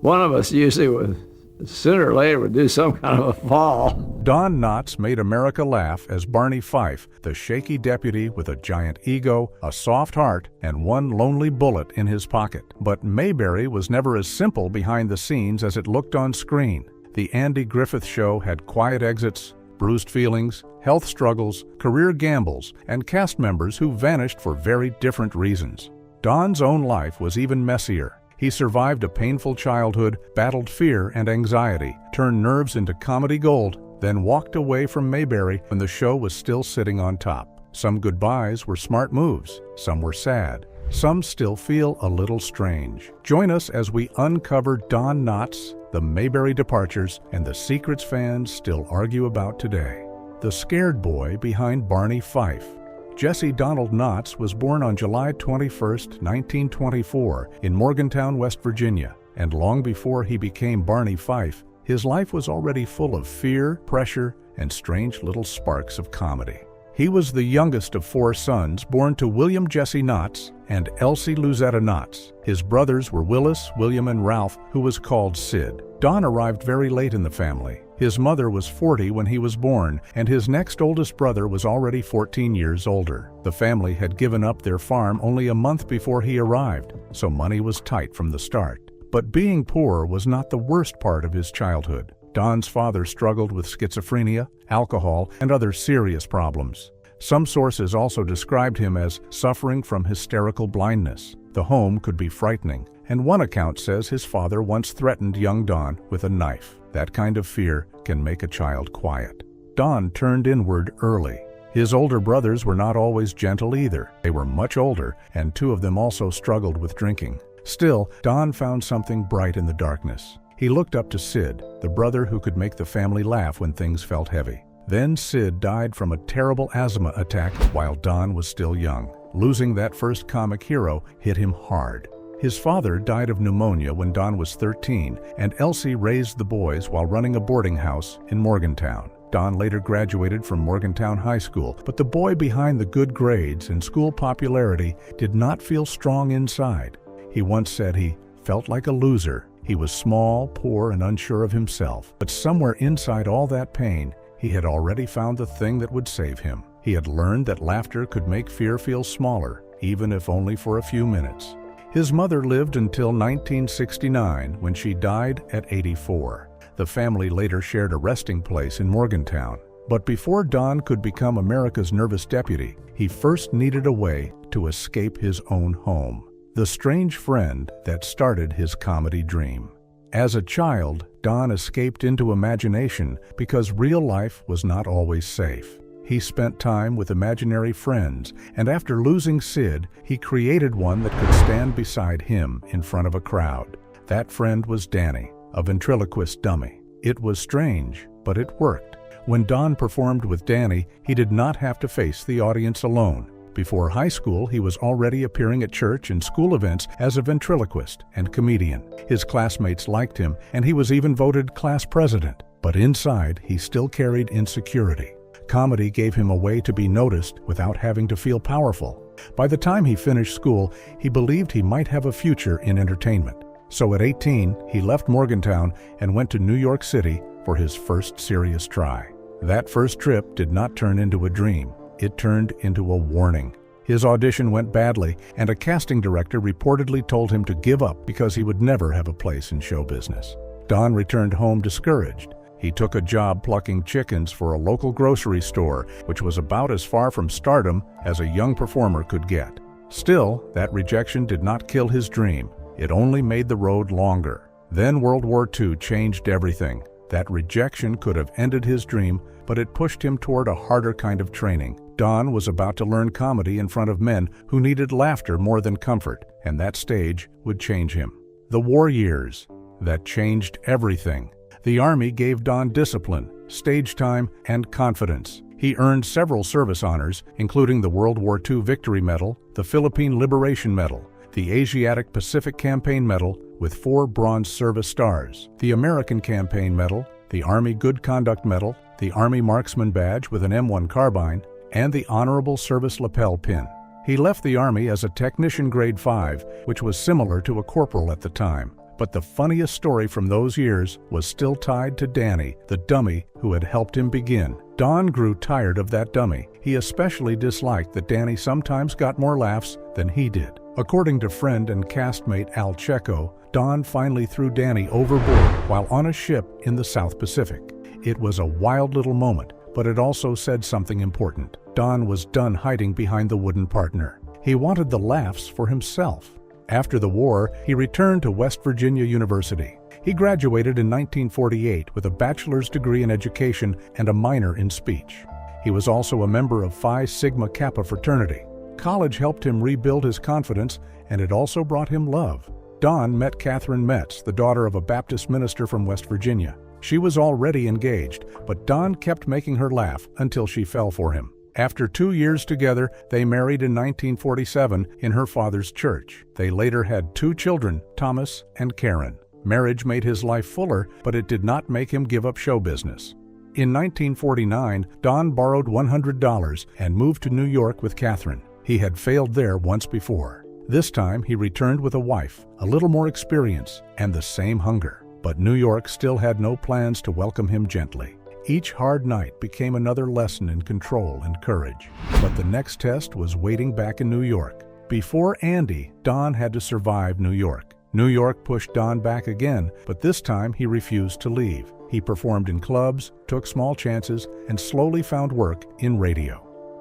one of us usually would, sooner or later, would do some kind of a fall. Don Knotts made America laugh as Barney Fife, the shaky deputy with a giant ego, a soft heart, and one lonely bullet in his pocket. But Mayberry was never as simple behind the scenes as it looked on screen. The Andy Griffith Show had quiet exits, bruised feelings, health struggles, career gambles, and cast members who vanished for very different reasons. Don's own life was even messier. He survived a painful childhood, battled fear and anxiety, turned nerves into comedy gold, then walked away from Mayberry when the show was still sitting on top. Some goodbyes were smart moves, some were sad, some still feel a little strange. Join us as we uncover Don Knotts, the Mayberry departures, and the secrets fans still argue about today. The scared boy behind Barney Fife. Jesse Donald Knotts was born on July 21, 1924, in Morgantown, West Virginia, and long before he became Barney Fife, his life was already full of fear, pressure, and strange little sparks of comedy. He was the youngest of 4 sons born to William Jesse Knotts and Elsie Luzetta Knotts. His brothers were Willis, William, and Ralph, who was called Sid. Don arrived very late in the family. His mother was 40 when he was born, and his next oldest brother was already 14 years older. The family had given up their farm only a month before he arrived, so money was tight from the start. But being poor was not the worst part of his childhood. Don's father struggled with schizophrenia, alcohol, and other serious problems. Some sources also described him as suffering from hysterical blindness. The home could be frightening, and one account says his father once threatened young Don with a knife. That kind of fear can make a child quiet. Don turned inward early. His older brothers were not always gentle either. They were much older, and 2 of them also struggled with drinking. Still, Don found something bright in the darkness. He looked up to Sid, the brother who could make the family laugh when things felt heavy. Then Sid died from a terrible asthma attack while Don was still young. Losing that first comic hero hit him hard. His father died of pneumonia when Don was 13, and Elsie raised the boys while running a boarding house in Morgantown. Don later graduated from Morgantown High School, but the boy behind the good grades and school popularity did not feel strong inside. He once said he felt like a loser. He was small, poor, and unsure of himself. But somewhere inside all that pain, he had already found the thing that would save him. He had learned that laughter could make fear feel smaller, even if only for a few minutes. His mother lived until 1969, when she died at 84. The family later shared a resting place in Morgantown. But before Don could become America's nervous deputy, he first needed a way to escape his own home. The strange friend that started his comedy dream. As a child, Don escaped into imagination because real life was not always safe. He spent time with imaginary friends, and after losing Sid, he created one that could stand beside him in front of a crowd. That friend was Danny, a ventriloquist dummy. It was strange, but it worked. When Don performed with Danny, he did not have to face the audience alone. Before high school, he was already appearing at church and school events as a ventriloquist and comedian. His classmates liked him, and he was even voted class president. But inside, he still carried insecurity. Comedy gave him a way to be noticed without having to feel powerful. By the time he finished school, he believed he might have a future in entertainment. So at 18, he left Morgantown and went to New York City for his first serious try. That first trip did not turn into a dream. It turned into a warning. His audition went badly, and a casting director reportedly told him to give up because he would never have a place in show business. Don returned home discouraged. He took a job plucking chickens for a local grocery store, which was about as far from stardom as a young performer could get. Still, that rejection did not kill his dream. It only made the road longer. Then World War II changed everything. That rejection could have ended his dream, but it pushed him toward a harder kind of training. Don was about to learn comedy in front of men who needed laughter more than comfort, and that stage would change him. The war years. That changed everything. The Army gave Don discipline, stage time, and confidence. He earned several service honors, including the World War II Victory Medal, the Philippine Liberation Medal, the Asiatic Pacific Campaign Medal with 4 Bronze Service Stars, the American Campaign Medal, the Army Good Conduct Medal, the Army Marksman Badge with an M1 carbine, and the Honorable Service Lapel Pin. He left the Army as a Technician Grade 5, which was similar to a corporal at the time. But the funniest story from those years was still tied to Danny, the dummy who had helped him begin. Don grew tired of that dummy. He especially disliked that Danny sometimes got more laughs than he did. According to friend and castmate Al Checo, Don finally threw Danny overboard while on a ship in the South Pacific. It was a wild little moment, but it also said something important. Don was done hiding behind the wooden partner. He wanted the laughs for himself. After the war, he returned to West Virginia University. He graduated in 1948 with a bachelor's degree in education and a minor in speech. He was also a member of Phi Sigma Kappa fraternity. College helped him rebuild his confidence, and it also brought him love. Don met Catherine Metz, the daughter of a Baptist minister from West Virginia. She was already engaged, but Don kept making her laugh until she fell for him. After 2 years together, they married in 1947 in her father's church. They later had 2 children, Thomas and Karen. Marriage made his life fuller, but it did not make him give up show business. In 1949, Don borrowed $100 and moved to New York with Catherine. He had failed there once before. This time, he returned with a wife, a little more experience, and the same hunger. But New York still had no plans to welcome him gently. Each hard night became another lesson in control and courage. But the next test was waiting back in New York. Before Andy, Don had to survive New York. New York pushed Don back again, but this time he refused to leave. He performed in clubs, took small chances, and slowly found work in radio.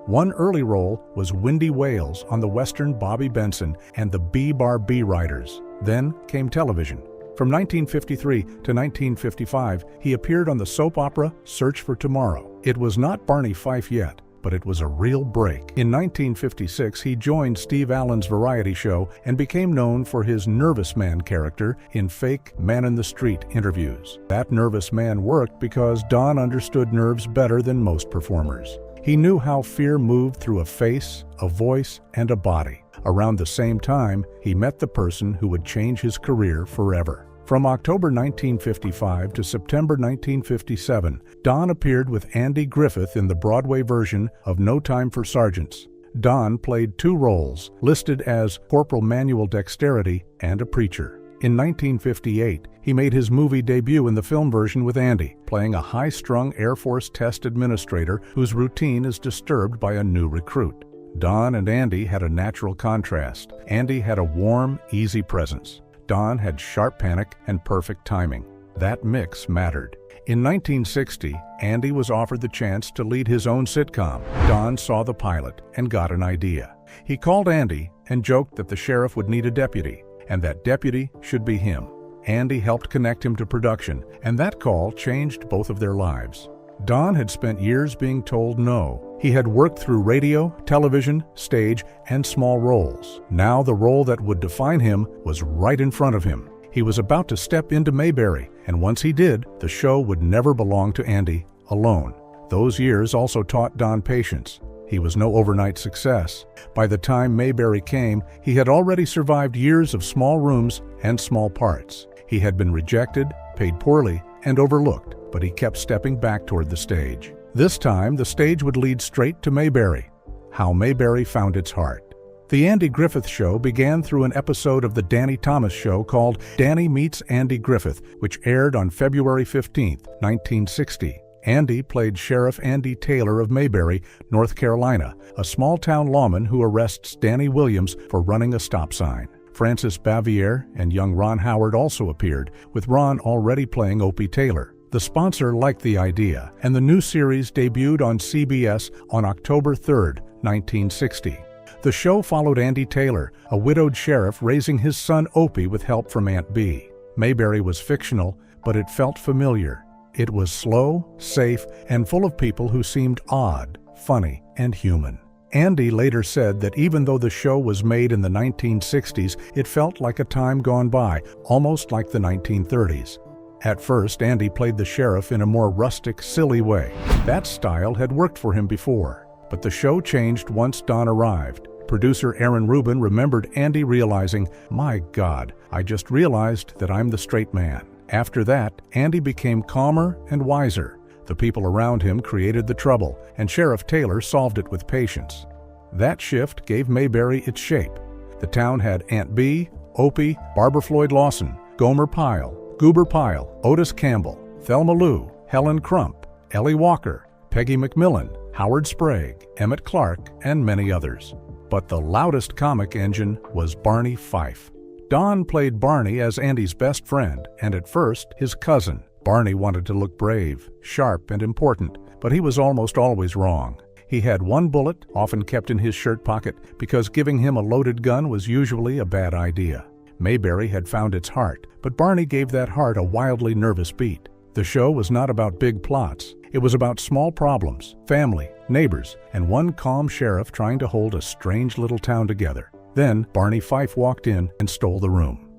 One early role was Windy Wales on the Western Bobby Benson and the B-Bar B Riders. Then came television. From 1953 to 1955, he appeared on the soap opera Search for Tomorrow. It was not Barney Fife yet, but it was a real break. In 1956, he joined Steve Allen's variety show and became known for his nervous man character in fake man-in-the-street interviews. That nervous man worked because Don understood nerves better than most performers. He knew how fear moved through a face, a voice, and a body. Around the same time, he met the person who would change his career forever. From October 1955 to September 1957, Don appeared with Andy Griffith in the Broadway version of No Time for Sergeants. Don played 2 roles, listed as Corporal Manual Dexterity and a preacher. In 1958, he made his movie debut in the film version with Andy, playing a high-strung Air Force test administrator whose routine is disturbed by a new recruit. Don and Andy had a natural contrast. Andy had a warm, easy presence. Don had sharp panic and perfect timing. That mix mattered. In 1960, Andy was offered the chance to lead his own sitcom. Don saw the pilot and got an idea. He called Andy and joked that the sheriff would need a deputy, and that deputy should be him. Andy helped connect him to production, and that call changed both of their lives. Don had spent years being told no. He had worked through radio, television, stage, and small roles. Now the role that would define him was right in front of him. He was about to step into Mayberry, and once he did, the show would never belong to Andy alone. Those years also taught Don patience. He was no overnight success. By the time Mayberry came, he had already survived years of small rooms and small parts. He had been rejected, paid poorly, and overlooked, but he kept stepping back toward the stage. This time, the stage would lead straight to Mayberry. How Mayberry found its heart. The Andy Griffith Show began through an episode of The Danny Thomas Show called Danny Meets Andy Griffith, which aired on February 15, 1960. Andy played Sheriff Andy Taylor of Mayberry, North Carolina, a small-town lawman who arrests Danny Williams for running a stop sign. Francis Bavier and young Ron Howard also appeared, with Ron already playing Opie Taylor. The sponsor liked the idea, and the new series debuted on CBS on October 3, 1960. The show followed Andy Taylor, a widowed sheriff raising his son Opie with help from Aunt Bee. Mayberry was fictional, but it felt familiar. It was slow, safe, and full of people who seemed odd, funny, and human. Andy later said that even though the show was made in the 1960s, it felt like a time gone by, almost like the 1930s. At first, Andy played the sheriff in a more rustic, silly way. That style had worked for him before, but the show changed once Don arrived. Producer Aaron Rubin remembered Andy realizing, "My God, I just realized that I'm the straight man." After that, Andy became calmer and wiser. The people around him created the trouble, and Sheriff Taylor solved it with patience. That shift gave Mayberry its shape. The town had Aunt Bee, Opie, Barbara Floyd Lawson, Gomer Pyle, Goober Pyle, Otis Campbell, Thelma Lou, Helen Crump, Ellie Walker, Peggy McMillan, Howard Sprague, Emmett Clark, and many others. But the loudest comic engine was Barney Fife. Don played Barney as Andy's best friend and at first his cousin. Barney wanted to look brave, sharp, and important, but he was almost always wrong. He had one bullet, often kept in his shirt pocket, because giving him a loaded gun was usually a bad idea. Mayberry had found its heart, but Barney gave that heart a wildly nervous beat. The show was not about big plots. It was about small problems, family, neighbors, and one calm sheriff trying to hold a strange little town together. Then Barney Fife walked in and stole the room.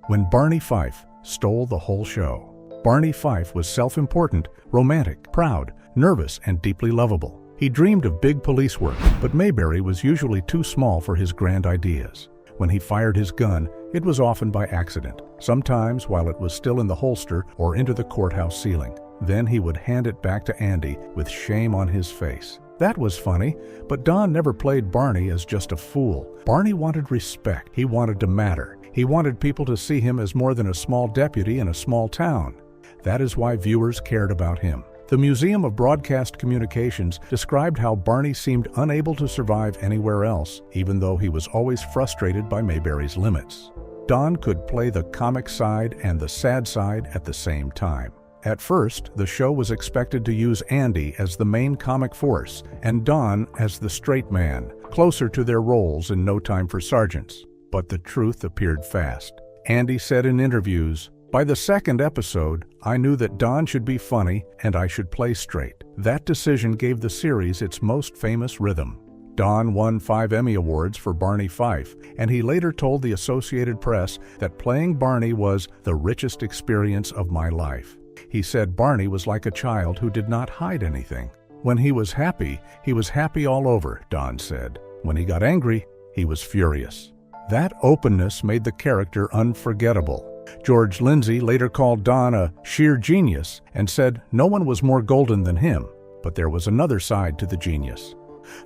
When Barney Fife stole the whole show. Barney Fife was self-important, romantic, proud, nervous, and deeply lovable. He dreamed of big police work, but Mayberry was usually too small for his grand ideas. When he fired his gun, it was often by accident, sometimes while it was still in the holster or into the courthouse ceiling. Then he would hand it back to Andy with shame on his face. That was funny, but Don never played Barney as just a fool. Barney wanted respect. He wanted to matter. He wanted people to see him as more than a small deputy in a small town. That is why viewers cared about him. The Museum of Broadcast Communications described how Barney seemed unable to survive anywhere else, even though he was always frustrated by Mayberry's limits. Don could play the comic side and the sad side at the same time. At first, the show was expected to use Andy as the main comic force and Don as the straight man, closer to their roles in No Time for Sergeants. But the truth appeared fast. Andy said in interviews, "By the second episode, I knew that Don should be funny and I should play straight." That decision gave the series its most famous rhythm. Don won 5 Emmy Awards for Barney Fife, and he later told the Associated Press that playing Barney was the richest experience of my life. He said Barney was like a child who did not hide anything. When he was happy all over, Don said. When he got angry, he was furious. That openness made the character unforgettable. George Lindsay later called Don a sheer genius and said no one was more golden than him, but there was another side to the genius.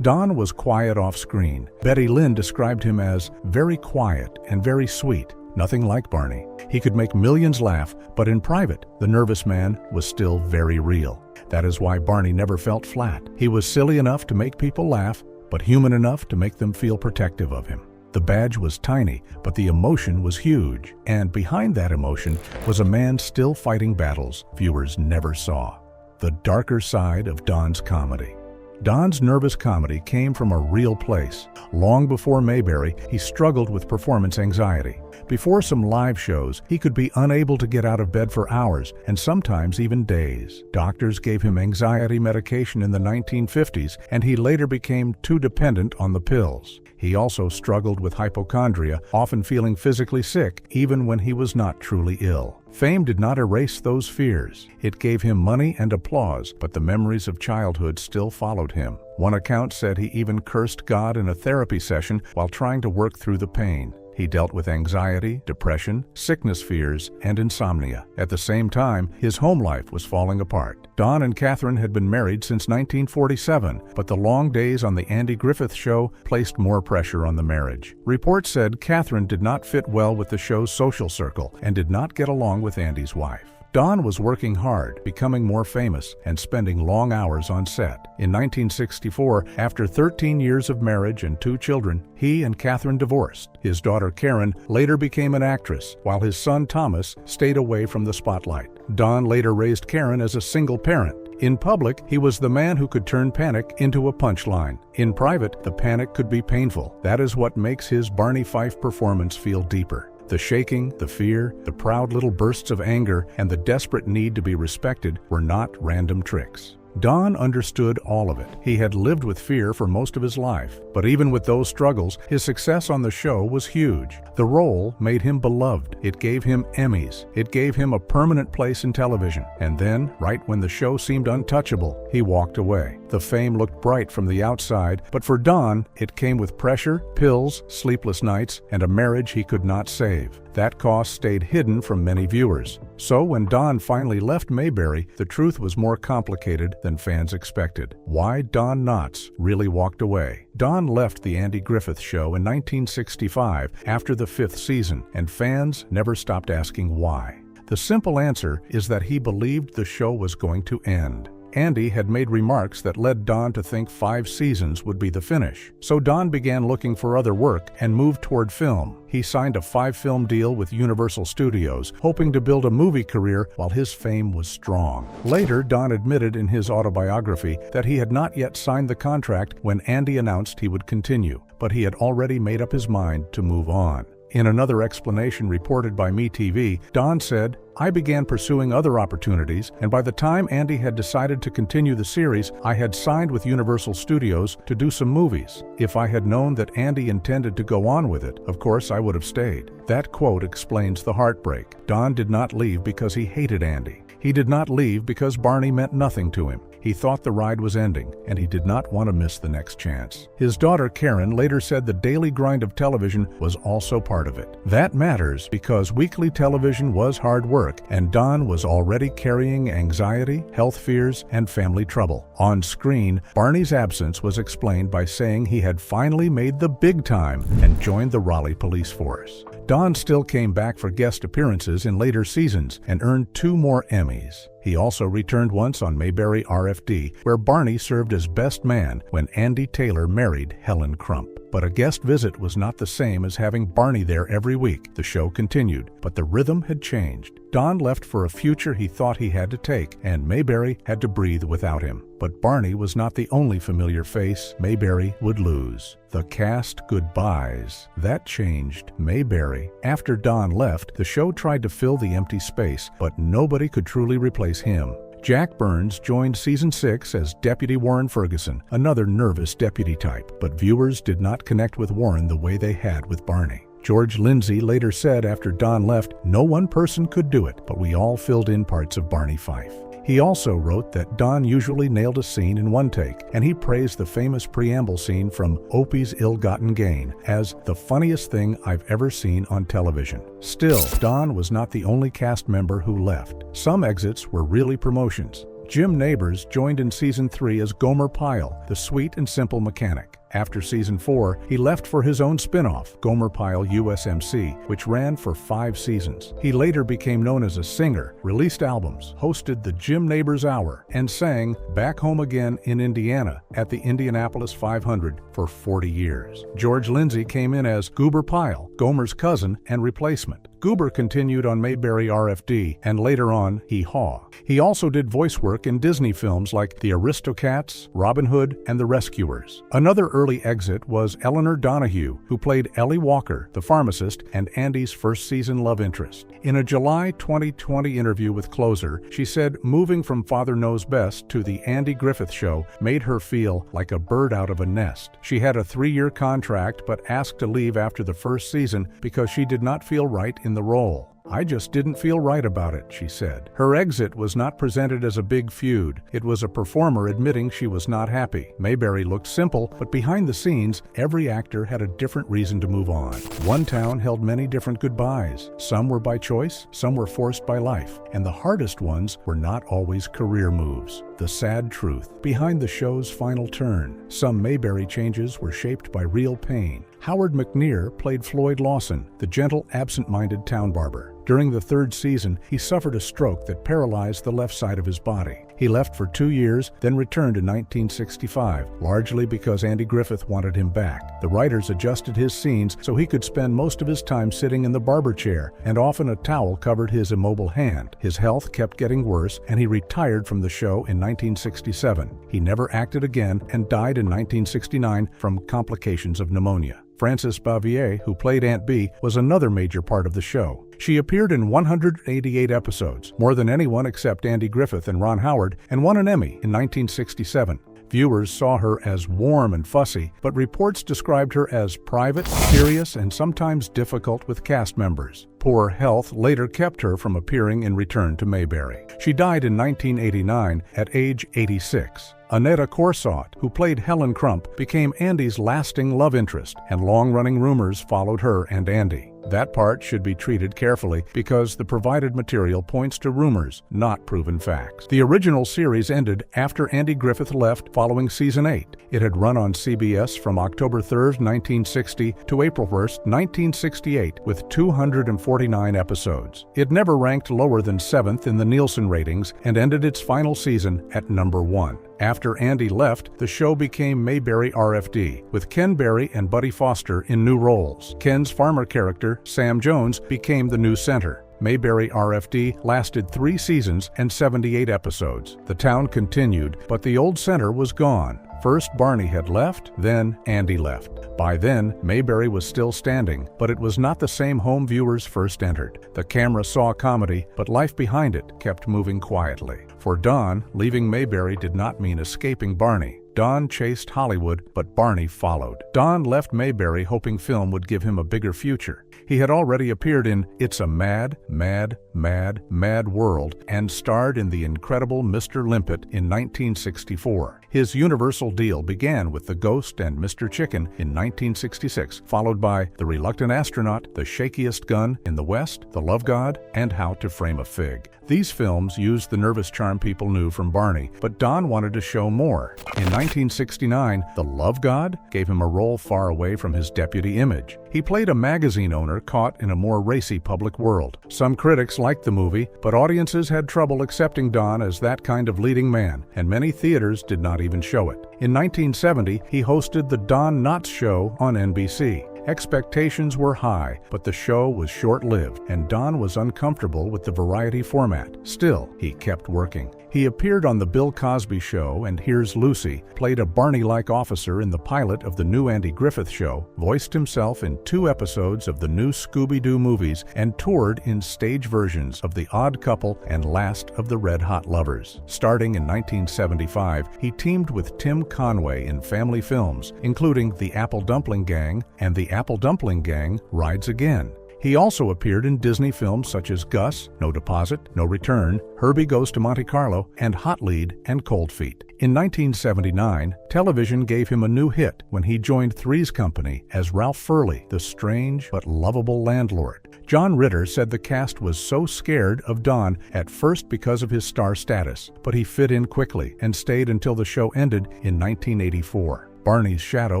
Don was quiet off screen. Betty Lynn described him as very quiet and very sweet, nothing like Barney. He could make millions laugh, but in private, the nervous man was still very real. That is why Barney never felt flat. He was silly enough to make people laugh, but human enough to make them feel protective of him. The badge was tiny, but the emotion was huge. And behind that emotion was a man still fighting battles viewers never saw. The darker side of Don's comedy. Don's nervous comedy came from a real place. Long before Mayberry, he struggled with performance anxiety. Before some live shows, he could be unable to get out of bed for hours and sometimes even days. Doctors gave him anxiety medication in the 1950s, and he later became too dependent on the pills. He also struggled with hypochondria, often feeling physically sick even when he was not truly ill. Fame did not erase those fears. It gave him money and applause, but the memories of childhood still followed him. One account said he even cursed God in a therapy session while trying to work through the pain. He dealt with anxiety, depression, sickness fears, and insomnia. At the same time, his home life was falling apart. Don and Catherine had been married since 1947, but the long days on the Andy Griffith Show placed more pressure on the marriage. Reports said Catherine did not fit well with the show's social circle and did not get along with Andy's wife. Don was working hard, becoming more famous, and spending long hours on set. In 1964, after 13 years of marriage and 2 children, he and Catherine divorced. His daughter Karen later became an actress, while his son Thomas stayed away from the spotlight. Don later raised Karen as a single parent. In public, he was the man who could turn panic into a punchline. In private, the panic could be painful. That is what makes his Barney Fife performance feel deeper. The shaking, the fear, the proud little bursts of anger, and the desperate need to be respected were not random tricks. Don understood all of it. He had lived with fear for most of his life, but even with those struggles, his success on the show was huge. The role made him beloved. It gave him Emmys. It gave him a permanent place in television. And then, right when the show seemed untouchable, he walked away. The fame looked bright from the outside, but for Don, it came with pressure, pills, sleepless nights, and a marriage he could not save. That cost stayed hidden from many viewers. So when Don finally left Mayberry, the truth was more complicated than fans expected. Why Don Knotts really walked away. Don left the Andy Griffith Show in 1965 after the 5th season, and fans never stopped asking why. The simple answer is that he believed the show was going to end. Andy had made remarks that led Don to think 5 seasons would be the finish. So Don began looking for other work and moved toward film. He signed a 5-film deal with Universal Studios, hoping to build a movie career while his fame was strong. Later, Don admitted in his autobiography that he had not yet signed the contract when Andy announced he would continue, but he had already made up his mind to move on. In another explanation reported by MeTV, Don said, "I began pursuing other opportunities, and by the time Andy had decided to continue the series, I had signed with Universal Studios to do some movies. If I had known that Andy intended to go on with it, of course I would have stayed." That quote explains the heartbreak. Don did not leave because he hated Andy. He did not leave because Barney meant nothing to him. He thought the ride was ending, and he did not want to miss the next chance. His daughter Karen later said the daily grind of television was also part of it. That matters because weekly television was hard work, and Don was already carrying anxiety, health fears, and family trouble. On screen, Barney's absence was explained by saying he had finally made the big time and joined the Raleigh police force. Don still came back for guest appearances in later seasons and earned 2 more Emmys. He also returned once on Mayberry RFD, where Barney served as best man when Andy Taylor married Helen Crump. But a guest visit was not the same as having Barney there every week. The show continued, but the rhythm had changed. Don left for a future he thought he had to take, and Mayberry had to breathe without him. But Barney was not the only familiar face Mayberry would lose. The cast goodbyes. That changed Mayberry. After Don left, the show tried to fill the empty space, but nobody could truly replace him. Jack Burns joined season 6 as Deputy Warren Ferguson, another nervous deputy type, but viewers did not connect with Warren the way they had with Barney. George Lindsay later said after Don left, "No one person could do it, but we all filled in parts of Barney Fife." He also wrote that Don usually nailed a scene in one take, and he praised the famous preamble scene from Opie's Ill-Gotten Gain as the funniest thing I've ever seen on television. Still, Don was not the only cast member who left. Some exits were really promotions. Jim Neighbors joined in season 3 as Gomer Pyle, the sweet and simple mechanic. After season 4, he left for his own spin-off, Gomer Pyle USMC, which ran for 5 seasons. He later became known as a singer, released albums, hosted the Jim Neighbors Hour, and sang Back Home Again in Indiana at the Indianapolis 500 for 40 years. George Lindsay came in as Goober Pyle, Gomer's cousin and replacement. Goober continued on Mayberry RFD and later on Hee Haw. He also did voice work in Disney films like The Aristocats, Robin Hood, and The Rescuers. Another early exit was Eleanor Donahue, who played Ellie Walker, the pharmacist, and Andy's first season love interest. In a July 2020 interview with Closer, she said moving from Father Knows Best to the Andy Griffith Show made her feel like a bird out of a nest. She had a 3-year contract but asked to leave after the first season because she did not feel right in the role. "I just didn't feel right about it," she said. Her exit was not presented as a big feud. It was a performer admitting she was not happy. Mayberry looked simple, but behind the scenes, every actor had a different reason to move on. One town held many different goodbyes. Some were by choice, some were forced by life, and the hardest ones were not always career moves. The sad truth behind the show's final turn. Some Mayberry changes were shaped by real pain. Howard McNear played Floyd Lawson, the gentle, absent-minded town barber. During the 3rd season, he suffered a stroke that paralyzed the left side of his body. He left for 2 years, then returned in 1965, largely because Andy Griffith wanted him back. The writers adjusted his scenes so he could spend most of his time sitting in the barber chair, and often a towel covered his immobile hand. His health kept getting worse, and he retired from the show in 1967. He never acted again and died in 1969 from complications of pneumonia. Frances Bavier, who played Aunt Bee, was another major part of the show. She appeared in 188 episodes, more than anyone except Andy Griffith and Ron Howard, and won an Emmy in 1967. Viewers saw her as warm and fussy, but reports described her as private, serious, and sometimes difficult with cast members. Poor health later kept her from appearing in Return to Mayberry. She died in 1989 at age 86. Annetta Corsott, who played Helen Crump, became Andy's lasting love interest, and long-running rumors followed her and Andy. That part should be treated carefully because the provided material points to rumors, not proven facts. The original series ended after Andy Griffith left following season 8. It had run on CBS from October 3, 1960 to April 1, 1968, with 249 episodes. It never ranked lower than 7th in the Nielsen ratings and ended its final season at number 1. After Andy left, the show became Mayberry RFD, with Ken Berry and Buddy Foster in new roles. Ken's farmer character, Sam Jones, became the new center. Mayberry RFD lasted 3 seasons and 78 episodes. The town continued, but the old center was gone. First Barney had left, then Andy left. By then, Mayberry was still standing, but it was not the same home viewers first entered. The camera saw comedy, but life behind it kept moving quietly. For Don, leaving Mayberry did not mean escaping Barney. Don chased Hollywood, but Barney followed. Don left Mayberry hoping film would give him a bigger future. He had already appeared in It's a Mad, Mad, Mad, Mad World and starred in The Incredible Mr. Limpet in 1964. His Universal deal began with The Ghost and Mr. Chicken in 1966, followed by The Reluctant Astronaut, The Shakiest Gun in the West, The Love God, and How to Frame a Fig. These films used the nervous charm people knew from Barney, but Don wanted to show more. In 1969, The Love God gave him a role far away from his deputy image. He played a magazine owner caught in a more racy public world. Some critics liked the movie, but audiences had trouble accepting Don as that kind of leading man, and many theaters did not even show it. In 1970, he hosted The Don Knotts Show on NBC. Expectations were high, but the show was short-lived, and Don was uncomfortable with the variety format. Still, he kept working. He appeared on The Bill Cosby Show and Here's Lucy, played a Barney-like officer in the pilot of the new Andy Griffith Show, voiced himself in 2 episodes of the new Scooby-Doo movies, and toured in stage versions of The Odd Couple and Last of the Red Hot Lovers. Starting in 1975, he teamed with Tim Conway in family films, including The Apple Dumpling Gang and The Apple Dumpling Gang Rides Again. He also appeared in Disney films such as Gus, No Deposit, No Return, Herbie Goes to Monte Carlo, and Hot Lead and Cold Feet. In 1979, television gave him a new hit when he joined Three's Company as Ralph Furley, the strange but lovable landlord. John Ritter said the cast was so scared of Don at first because of his star status, but he fit in quickly and stayed until the show ended in 1984. Barney's shadow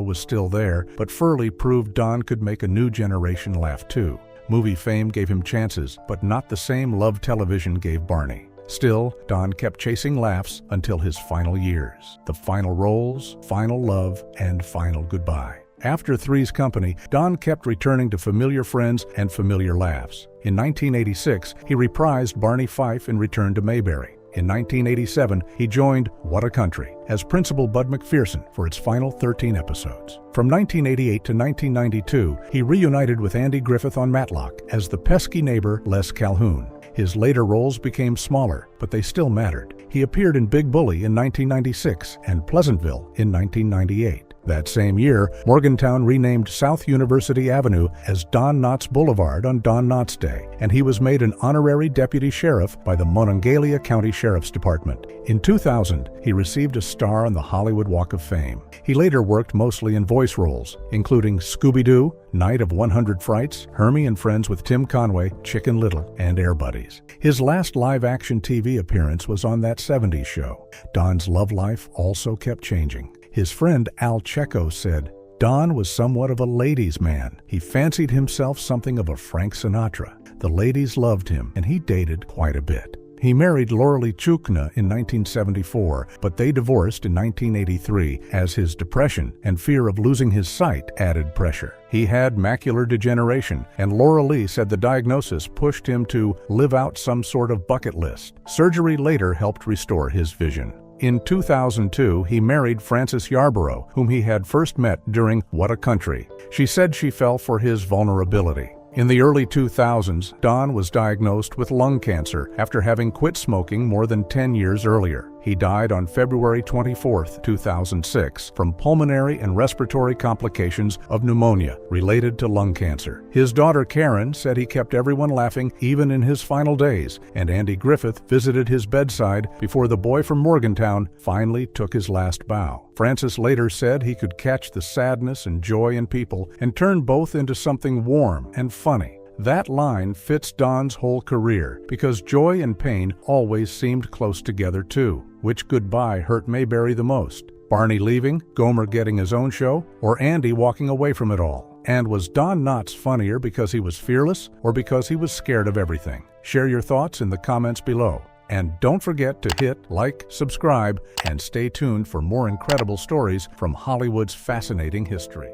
was still there, but Furley proved Don could make a new generation laugh too. Movie fame gave him chances, but not the same love television gave Barney. Still, Don kept chasing laughs until his final years. The final roles, final love, and final goodbye. After Three's Company, Don kept returning to familiar friends and familiar laughs. In 1986, he reprised Barney Fife and returned to Mayberry. In 1987, he joined What a Country as Principal Bud McPherson for its final 13 episodes. From 1988 to 1992, he reunited with Andy Griffith on Matlock as the pesky neighbor Les Calhoun. His later roles became smaller, but they still mattered. He appeared in Big Bully in 1996 and Pleasantville in 1998. That same year, Morgantown renamed South University Avenue as Don Knotts Boulevard on Don Knotts Day, and he was made an honorary deputy sheriff by the Monongalia County Sheriff's Department. In 2000, he received a star on the Hollywood Walk of Fame. He later worked mostly in voice roles, including Scooby-Doo, Night of 100 Frights, Hermie and Friends with Tim Conway, Chicken Little, and Air Buddies. His last live-action TV appearance was on That 70s Show. Don's love life also kept changing. His friend Al Checo said, Don was somewhat of a ladies' man. He fancied himself something of a Frank Sinatra. The ladies loved him, and he dated quite a bit. He married Loralee Chukna in 1974, but they divorced in 1983 as his depression and fear of losing his sight added pressure. He had macular degeneration, and Loralee said the diagnosis pushed him to live out some sort of bucket list. Surgery later helped restore his vision. In 2002, he married Frances Yarborough, whom he had first met during What a Country. She said she fell for his vulnerability. In the early 2000s, Don was diagnosed with lung cancer after having quit smoking more than 10 years earlier. He died on February 24, 2006, from pulmonary and respiratory complications of pneumonia related to lung cancer. His daughter Karen said he kept everyone laughing even in his final days, and Andy Griffith visited his bedside before the boy from Morgantown finally took his last bow. Frances later said he could catch the sadness and joy in people and turn both into something warm and funny. That line fits Don's whole career because joy and pain always seemed close together too. Which goodbye hurt Mayberry the most? Barney leaving, Gomer getting his own show, or Andy walking away from it all? And was Don Knotts funnier because he was fearless or because he was scared of everything? Share your thoughts in the comments below. And don't forget to hit like, subscribe, and stay tuned for more incredible stories from Hollywood's fascinating history.